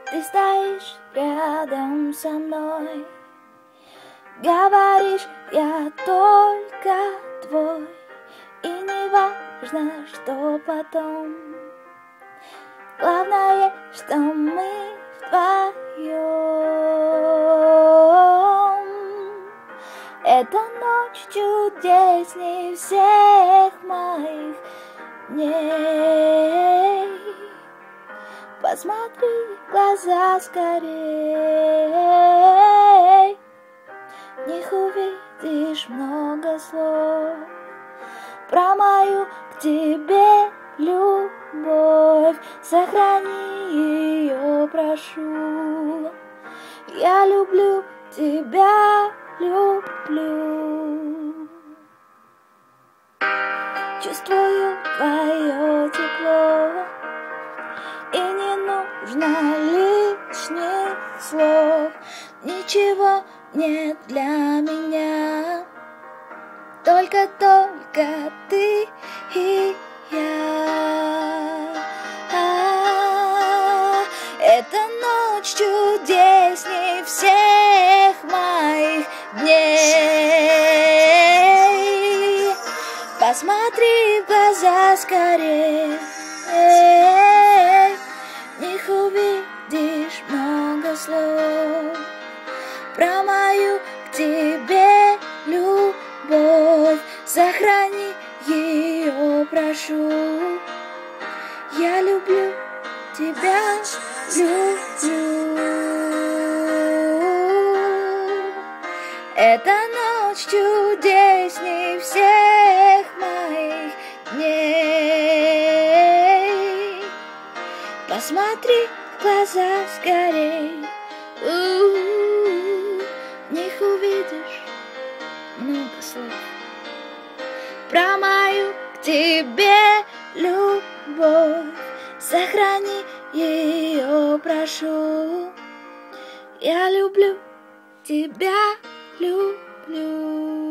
Ты стоишь рядом со мной, говоришь, я только твой, и не важно, что потом. Главное, что мы вдвоем. Эта ночь чудесней всех моих дней. Посмотри в глаза скорей, в них увидишь много слов про мою к тебе любовь. Сохрани ее, прошу. Я люблю тебя, люблю. Чувствую твое тепло, и не нужно лишних слов. Ничего нет для меня, только ты и я. Эта ночь чудесней всех моих дней. Посмотри в глаза скорее, в них увидишь много слов про мою к тебе любовь. Сохрани ее, прошу. Я люблю тебя, люблю. Эта ночь чудесней всех моих дней. Посмотри в глаза скорей, в них увидишь много слов про мою к тебе любовь. Сохрани ее, прошу. Я люблю тебя, люблю.